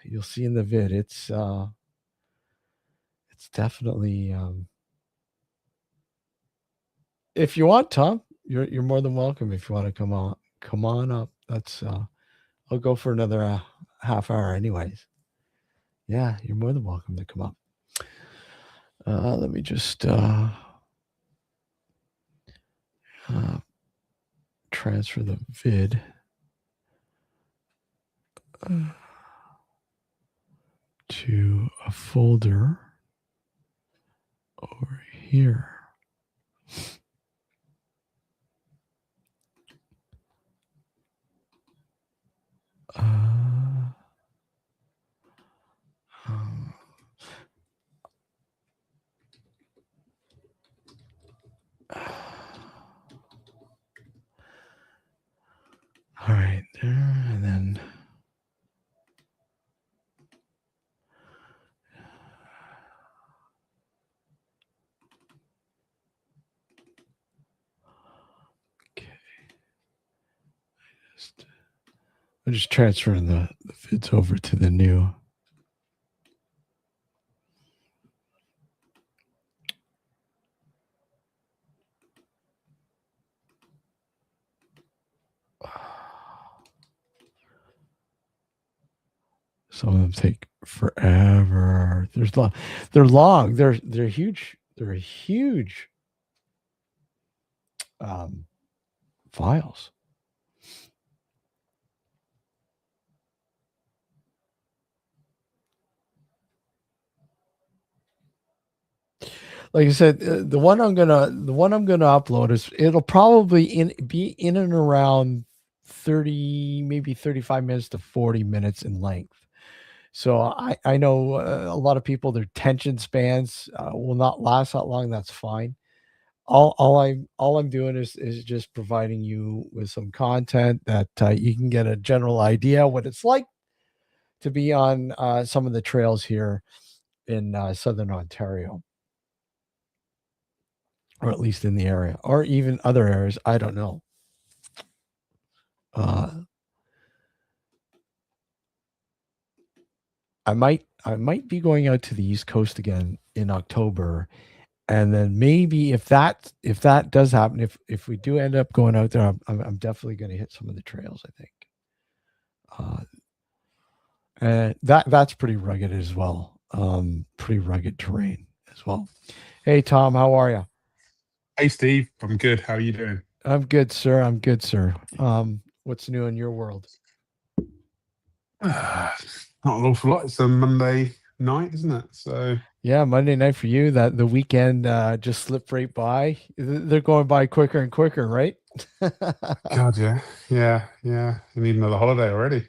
You'll see in the vid. It's definitely if you want, Tom, you're more than welcome if you want to come on up. That's I'll go for another half hour anyways. Yeah, you're more than welcome to come up. Let me just uh, transfer the vid to a folder over here. All right, there, and then okay, I'm just transferring the vids over to the new. Some of them take forever. They're long. They're huge. They're huge files. Like I said, the one I'm gonna upload it'll probably be in and around 30, maybe 35 minutes to 40 minutes in length. So I know a lot of people, their tension spans will not last that long. That's fine. All I'm doing is just providing you with some content that you can get a general idea what it's like to be on some of the trails here in southern Ontario, or at least in the area, or even other areas. I don't know. I might be going out to the East Coast again in October, and then maybe if that does happen, if we do end up going out there, I'm definitely going to hit some of the trails. I think, and that's pretty rugged as well. Pretty rugged terrain as well. Hey Tom, how are you? Hey Steve, I'm good. How are you doing? I'm good, sir. I'm good, sir. What's new in your world? Not an awful lot. It's a Monday night, isn't it? So Yeah, Monday night for you. That the weekend just slipped right by. They're going by quicker and quicker, right? God, yeah. You need another holiday already.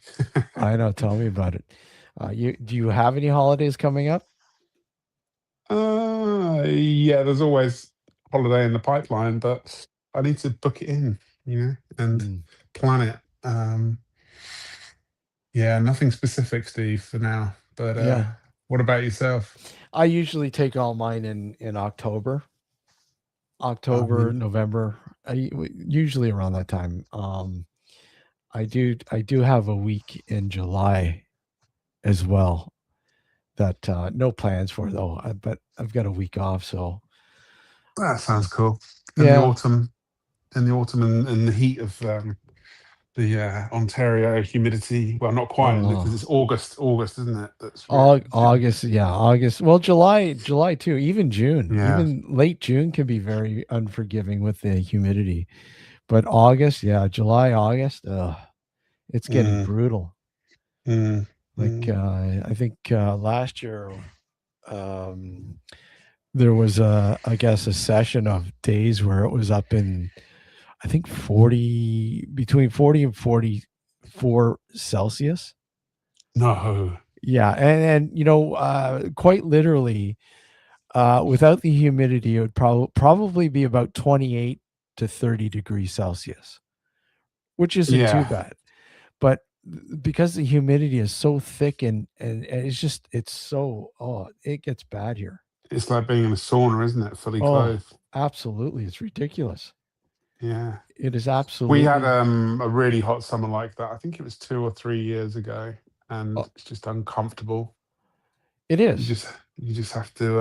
I know. Tell me about it. You do you have any holidays coming up? Yeah. There's always holiday in the pipeline, but I need to book it in, and Mm, plan it. Yeah, nothing specific, Steve, for now. But yeah, what about yourself? I usually take all mine in October, Um, November. Usually around that time. I do have a week in July as well. That no plans for though. But I've got a week off, so that uh, sounds cool. In the yeah. autumn, and the heat of the Ontario humidity. Well, not quite because Uh, it's August, isn't it? That's really August, yeah, August. Well, July too. Even June, yeah. even late June can be very unforgiving with the humidity. But August, yeah, July, August, it's getting Mm, brutal. mm, Like mm. I think last year, um, there was I guess a session of days where it was up in I think 40 between 40 and 44 Celsius. No. Yeah, and quite literally, without the humidity, it would probably be about 28 to 30 degrees Celsius, which isn't too Yeah. bad. But because the humidity is so thick and it's just it's so it gets bad here. It's like being in a sauna, isn't it? Fully Oh, clothed. absolutely. It's ridiculous. Yeah. It is We had absolutely. a really hot summer like that. I think it was 2 or 3 years ago, and Oh, it's just uncomfortable. it You is. just you just have to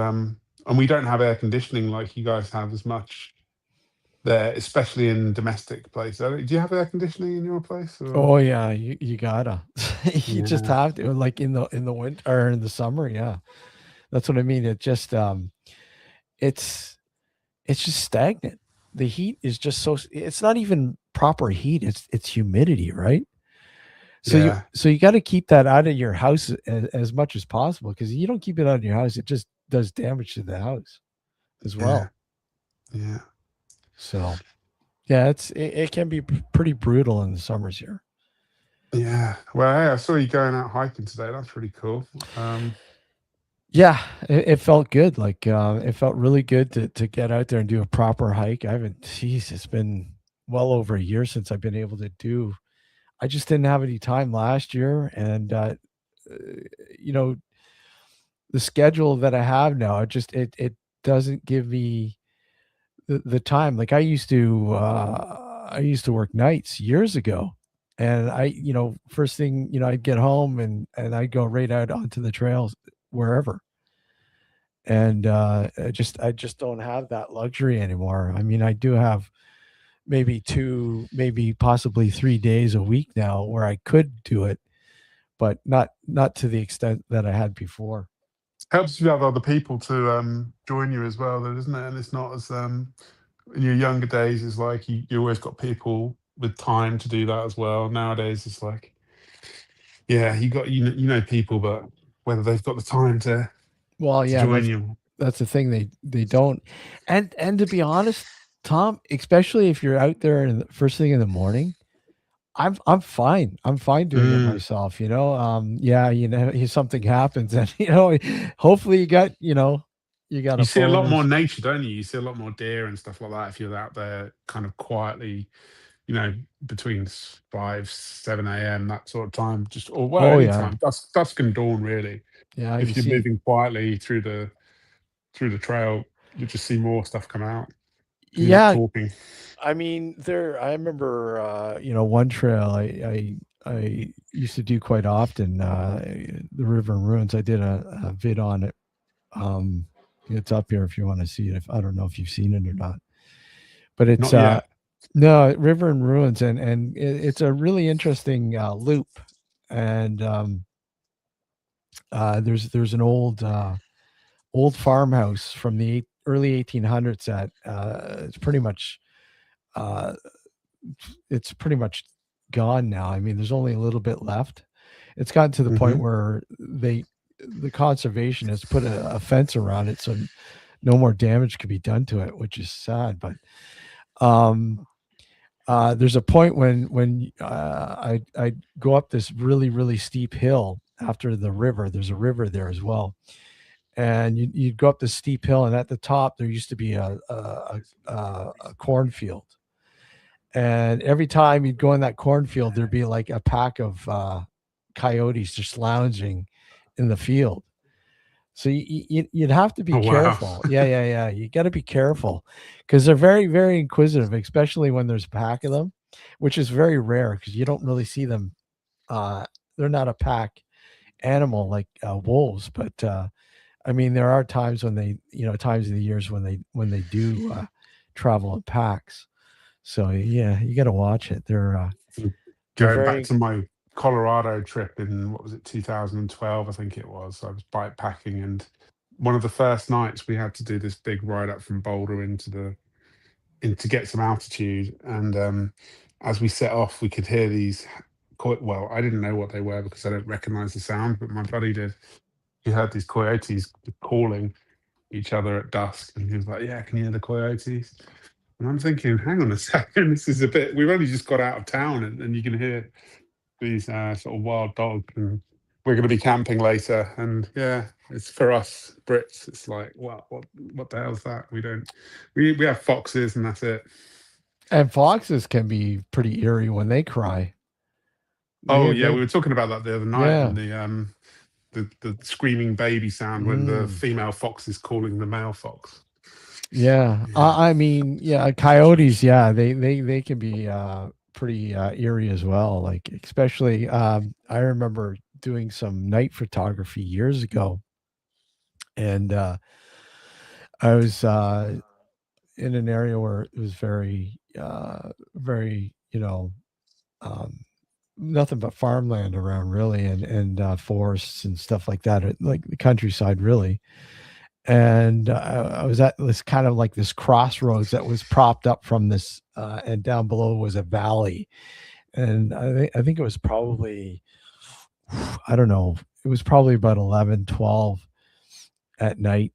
and we don't have air conditioning like you guys have as much there, especially in domestic places. Do you have air conditioning in your place or? Oh yeah, you gotta. You just Yeah, have to, like in the winter or in the summer. Yeah, that's what I mean. It just it's it's just stagnant. The heat is just so. It's not even proper heat. It's humidity, right? yeah, So you got to keep that out of your house as much as possible because you don't keep it out of your house, it just does damage to the house as yeah, well. yeah, So yeah, it can be pretty brutal in the summers here. yeah. Well, hey, I saw you going out hiking today. That's really cool. Yeah, it felt good. Like it felt really good to get out there and do a proper hike. I haven't. Geez, it's been well over a year since I've been able to do. I just didn't have any time last year, and uh, you know the schedule that I have now, it doesn't give me the time. Like I used to work nights years ago, and first thing, I'd get home and I'd go right out onto the trails wherever. And I just don't have that luxury anymore. I mean, I do have maybe 2, maybe possibly 3 days a week now where I could do it, but not to the extent that I had before. Helps if you have other people to join you as well, though, doesn't it? And it's not as in your younger days. It's like you always got people with time to do that as well. Nowadays, it's like yeah, you know people, but whether they've got the time Well, to yeah, join that's you. that's the thing, they don't. And to be honest, Tom, especially if you're out there in the first thing in the morning, I'm fine. I'm fine doing it Mm. myself, yeah, something happens and, hopefully you got You a see a phone lot or more nature, don't you? You see a lot more deer and stuff like that if you're out there kind of quietly, you know, between 5, 7 a.m. that sort of time. Just or well, Oh, any yeah. time, dusk and dawn really. Yeah, you If you're see. moving quietly through the trail, you just see more stuff come out because you're not Yeah, talking. I mean, I remember, one trail I used to do quite often, the River and Ruins. I did a vid on it. Um, it's up here if you wanna see it. If I don't know if you've seen it or not, but Not yet. no, River and Ruins, and it's a really interesting, loop, and, there's an old farmhouse from the early 1800s that, uh, it's pretty much gone now. I mean, there's only a little bit left. It's gotten to the point Hmm. where the conservationists put a fence around it so no more damage could be done to it, which is sad. But um, there's a point I go up this really really steep hill after the river. There's a river there as well, and you'd go up this steep hill, and at the top there used to be a cornfield. And every time you'd go in that cornfield, there'd be like a pack of coyotes just lounging in the field. So you'd have to be Oh wow. careful. Yeah, yeah, yeah. You got to be careful because they're very, very inquisitive, especially when there's a pack of them, which is very rare because you don't really see them. Uh, they're not a pack animal like wolves, but I mean, there are times when times of the years when they do travel in packs. So yeah, you got to watch it. They're Going back very. to my Colorado trip in what was it, 2012, I think it was. I was bike packing, and one of the first nights we had to do this big ride up from Boulder into the in to get some altitude. And as we set off, we could hear these. Well, I didn't know what they were because I don't recognize the sound, but my buddy did. He heard these coyotes calling each other at dusk, and he was like, "Yeah, can you hear the coyotes?" And I'm thinking, hang on a second, this is a bit. We've only just got out of town, and you can hear these sort of wild dogs, and we're going to be camping later. And yeah, it's for us Brits. It's like, what the hell's that? We don't. We have foxes, and that's it. And foxes can be pretty eerie when they cry. Oh They yeah, we they were talking about that the other night, Yeah. and the the screaming baby sound when the Mm. female fox is calling the male fox. Yeah. Yeah. I mean, yeah, coyotes, yeah, they can be pretty eerie as well. Like especially I remember doing some night photography years ago, and I was in an area where it was very, um nothing but farmland around really, and forests and stuff like that, like the countryside really. And I was at this kind of like this crossroads that was propped up from this, and down below was a valley. And I think it was probably, I don't know, it was probably about 11, 12 at night.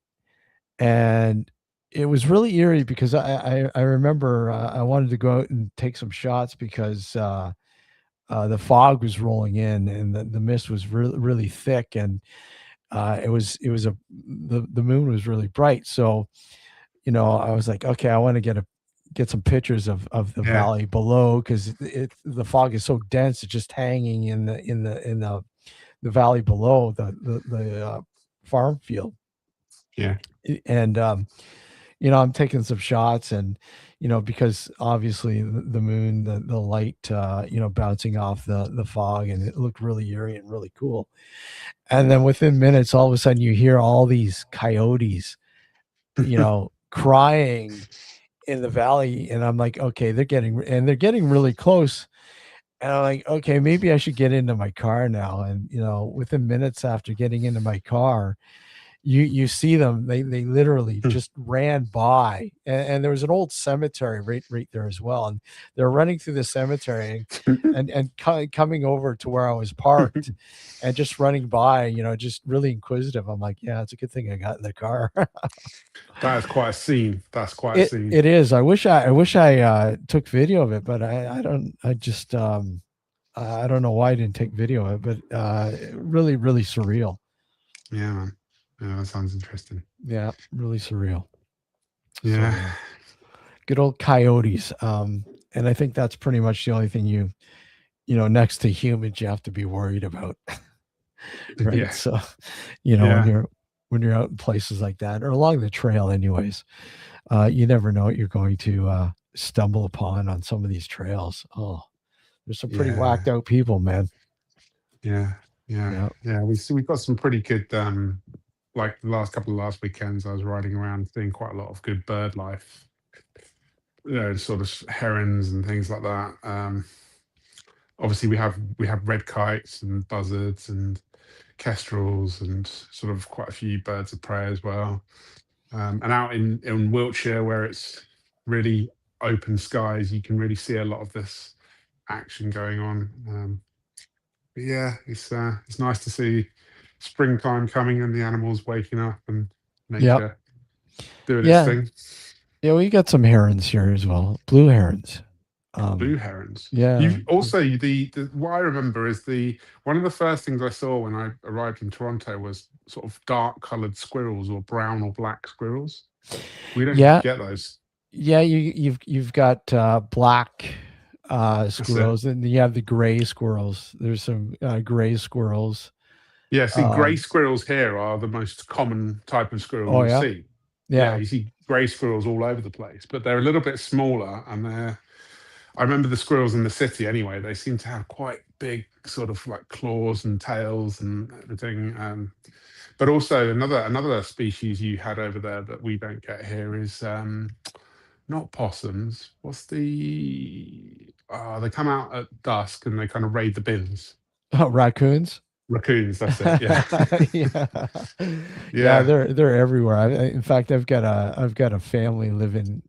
And it was really eerie because I remember I wanted to go out and take some shots because the fog was rolling in and the mist was really really thick, and it was the moon was really bright. So I was like, okay, I want to get some pictures of the Yeah. valley below because the fog is so dense, it's just hanging in the valley below the farm field. Yeah. And I'm taking some shots, and because obviously the moon, the light, bouncing off the fog, and it looked really eerie and really cool. And then within minutes, all of a sudden, you hear all these coyotes, crying in the valley, and I'm like, okay, they're getting really close. And I'm like, okay, maybe I should get into my car now. And within minutes after getting into my car, you see them. They literally just ran by, and there was an old cemetery right there as well. And they're running through the cemetery and coming over to where I was parked, and just running by, just really inquisitive. I'm like, yeah, it's a good thing I got in the car. That is quite a scene. That's quite a It scene. it is. I wish I took video of it, but I don't. I don't know why I didn't take video of it, but really really surreal. Yeah, man. Yeah, that sounds interesting. Yeah, really surreal. So Yeah. yeah, good old coyotes. And I think that's pretty much the only thing next to humans you have to be worried about, right? Yeah. So when Yeah. you're out in places like that or along the trail, anyways, you never know what you're going to stumble upon on some of these trails. Oh, there's some pretty Yeah. whacked out people, man. Yeah. Yeah. Yeah. Yeah. We've got some pretty good like the last couple of last weekends I was riding around seeing quite a lot of good bird life. Sort of herons and things like that. Obviously we have red kites and buzzards and kestrels and sort of quite a few birds of prey as well. And out in Wiltshire, where it's really open skies, you can really see a lot of this action going on. But yeah, it's nice to see springtime coming and the animals waking up and Yep. nature doing its Yeah. thing. Yeah. We got some herons here as well. Blue herons. Blue Um, herons. yeah. You've also the what I remember is the one of the first things I saw when I arrived in Toronto was sort of dark coloured squirrels or brown or black squirrels. We don't Yeah. get those. Yeah. You've got black That's it. squirrels, and you have the gray squirrels. There's some gray squirrels. Yeah, see, grey Um, squirrels here are the most common type of squirrel oh you'll yeah. see. Yeah, Yeah. you see grey squirrels all over the place, but they're a little bit smaller and I remember the squirrels in the city anyway, they seem to have quite big sort of like claws and tails and everything. But also another species you had over there that we don't get here is not possums. What's they come out at dusk and they kind of raid the bins. Oh, raccoons. Raccoons, that's it. Yeah. Yeah. Yeah, Yeah. they're everywhere. In fact, I've got a family living,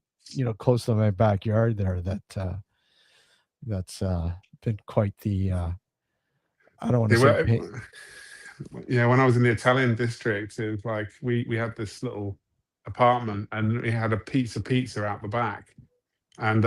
close to my backyard there that's been quite the I don't want to They say were, pain. yeah, when I was in the Italian district, it was like we had this little apartment and we had a pizza out the back. And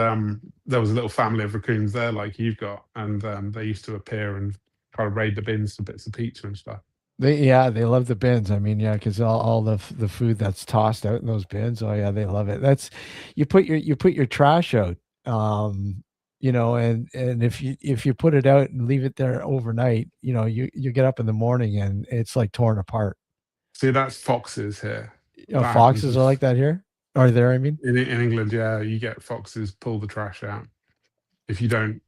there was a little family of raccoons there, like you've got, and they used to appear and try to raid the bins for bits of pizza and stuff. They love the bins. I mean, yeah, because all the food that's tossed out in those bins. Oh yeah, they love it. That's you put your trash out. and if you put it out and leave it there overnight, you get up in the morning and it's like torn apart. See, that's foxes here. That happens Foxes are with like that here, or there, I mean. in England. Yeah, you get foxes pull the trash out if you don't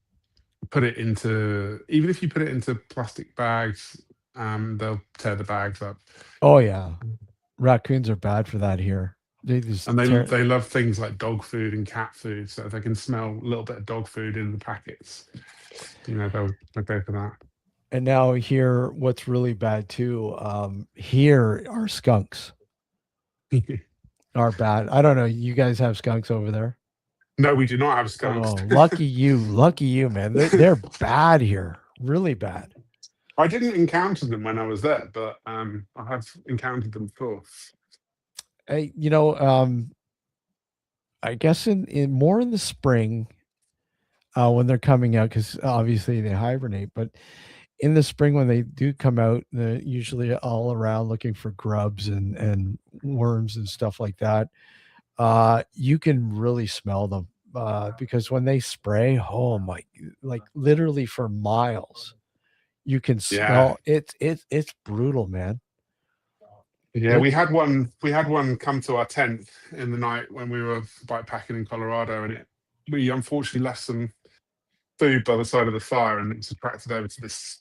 put it into, even if you put it into plastic bags, they'll tear the bags up. Oh yeah, raccoons are bad for that here. They just And tear. they love things like dog food and cat food, so if they can smell a little bit of dog food in the packets, they'll go for that. And now here, what's really bad too, here are skunks are bad. I don't know. You guys have skunks over there? No, we do not have Oh, skunks. lucky you, man. They're bad here, really bad. I didn't encounter them when I was there, but I have encountered them before. Hey, I guess in more in the spring, when they're coming out, because obviously they hibernate. But in the spring, when they do come out, they're usually all around looking for grubs and worms and stuff like that. You can really smell them, because when they spray, oh my, like literally for miles, you can Yeah, smell. It's brutal, man. yeah. It. We had one come to our tent in the night when we were bikepacking in Colorado, and we unfortunately left some food by the side of the fire, and it's attracted over to this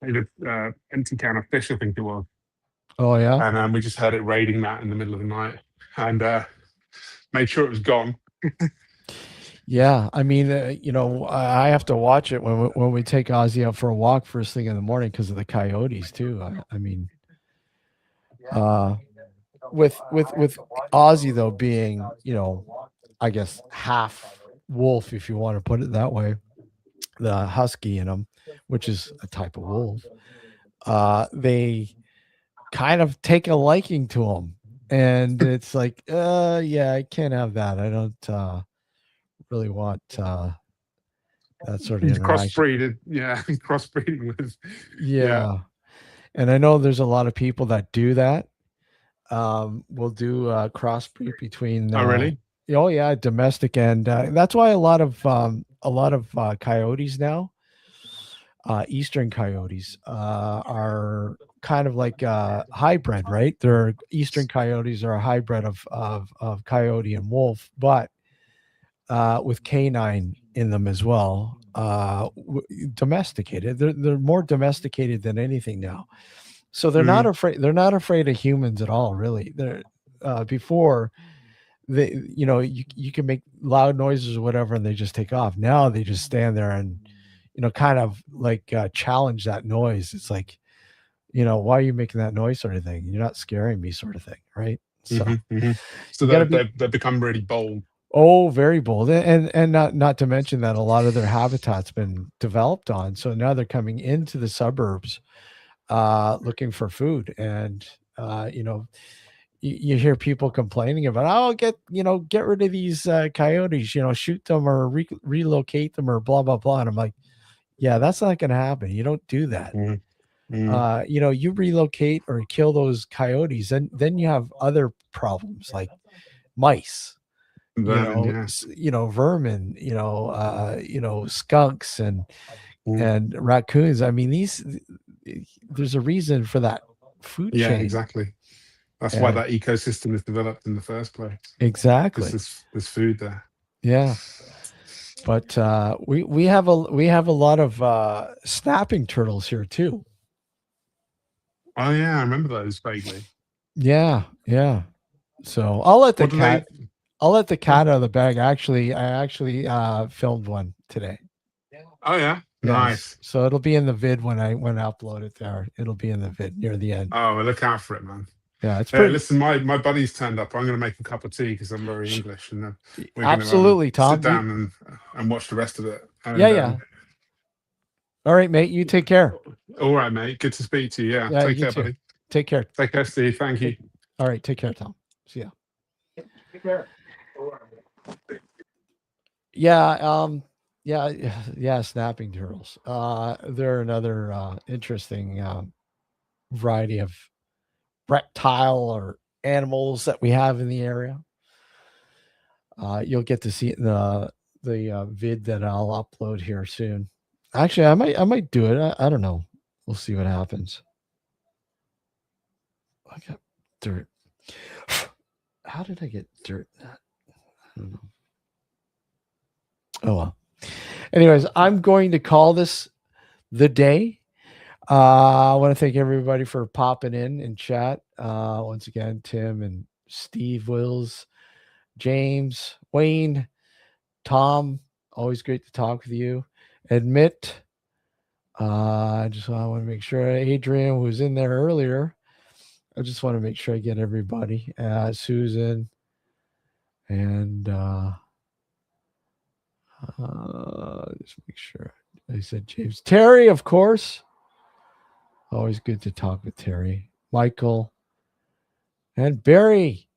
empty can of fish, I think it was. Oh yeah. And we just heard it raiding that in the middle of the night, and made sure it was gone. Yeah, I mean, I have to watch it when we take Ozzy out for a walk first thing in the morning because of the coyotes too. I mean, uh, with Ozzy though being, I guess half wolf, if you want to put it that way, the husky in him, which is a type of wolf. They kind of take a liking to him, and it's like, yeah, I can't have that. I don't really want that sort of He's interaction. crossbreeded, yeah, he's crossbreeding with, yeah. Yeah, and I know there's a lot of people that do that. Will do crossbreed between. Oh, really? Oh yeah, domestic, and that's why a lot of coyotes now, eastern coyotes, are kind of like hybrid, right? They're eastern coyotes are a hybrid of coyote and wolf, but with canine in them as well. Domesticated. They're more domesticated than anything now. So they're not Mm, afraid. They're not afraid of humans at all. Really, they're before they, you can make loud noises or whatever, and they just take off. Now they just stand there and kind of like challenge that noise. It's like, why are you making that noise, sort of thing. You're not scaring me, sort of thing, right? So So you got to be. they've become really bold. Oh, very bold, and not to mention that a lot of their habitat's been developed on. So now they're coming into the suburbs, looking for food, and you hear people complaining about, oh, get rid of these coyotes, shoot them or relocate them or blah blah blah. And I'm like, yeah, that's not going to happen. You don't do that. Mm, mm. You relocate or kill those coyotes, and then you have other problems like mice, Vermin, yeah. vermin, skunks Mm. and raccoons. I mean, there's a reason for that food Yeah, chain. exactly. That's why And that ecosystem is developed in the first place, because exactly. there's food there. Yeah. But we have a lot of snapping turtles here too. Oh yeah, I remember those vaguely. Yeah, yeah. So I'll let the What do they? cat I'll let the Oh, cat out of the bag. Actually, I actually filmed one today. oh yeah, Yes. nice. So it'll be in the vid when I upload it there. It'll be in the vid near the end. Oh, well, look out for it, man. Yeah, it's Hey, pretty. listen, my buddy's turned up. I'm going to make a cup of tea because I'm very sh- English, and we're going to Absolutely, sit Tom. down and watch the rest of it. Yeah, And yeah. All right, mate. You take care. all right, mate. Good to speak to you. Yeah, Yeah, take you care, too. buddy. Take care. Take care, Steve. Thank you. All right, take care, Tom. See ya. Take care. Yeah, yeah, yeah, snapping turtles. They're another interesting variety of reptile or animals that we have in the area. You'll get to see it in the the vid that I'll upload here soon. Actually, I might do it. I don't know. We'll see what happens. I got dirt. How did I get dirt? I don't know. Oh well. Anyways, I'm going to call this the day. I want to thank everybody for popping in chat. Once again, Tim and Steve Wills, James, Wayne, Tom, always great to talk with you. Admit, I just want to make sure Adrian was in there earlier. I just want to make sure I get everybody. Susan and just make sure. I said James. Terry, of course. Always good to talk with Terry. Michael and Barry.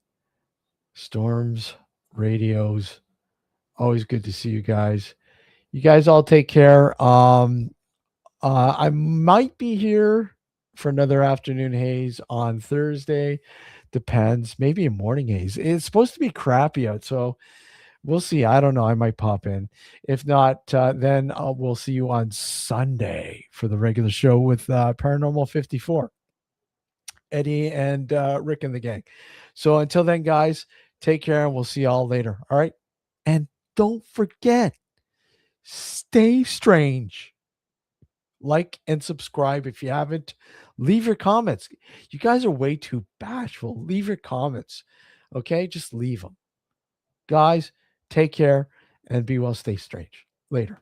Storms, radios. Always good to see you guys. You guys all take care. I might be here for another afternoon haze on Thursday. Depends. Maybe a morning haze. It's supposed to be crappy out, so we'll see. I don't know. I might pop in. If not, then we'll see you on Sunday for the regular show with Paranormal 54. Eddie and Rick and the gang. So until then, guys, take care and we'll see you all later. All right. And don't forget, stay strange. Like and subscribe if you haven't. Leave your comments. You guys are way too bashful. Leave your comments. Okay. Just leave them. Guys, take care and be well. Stay strange. Later.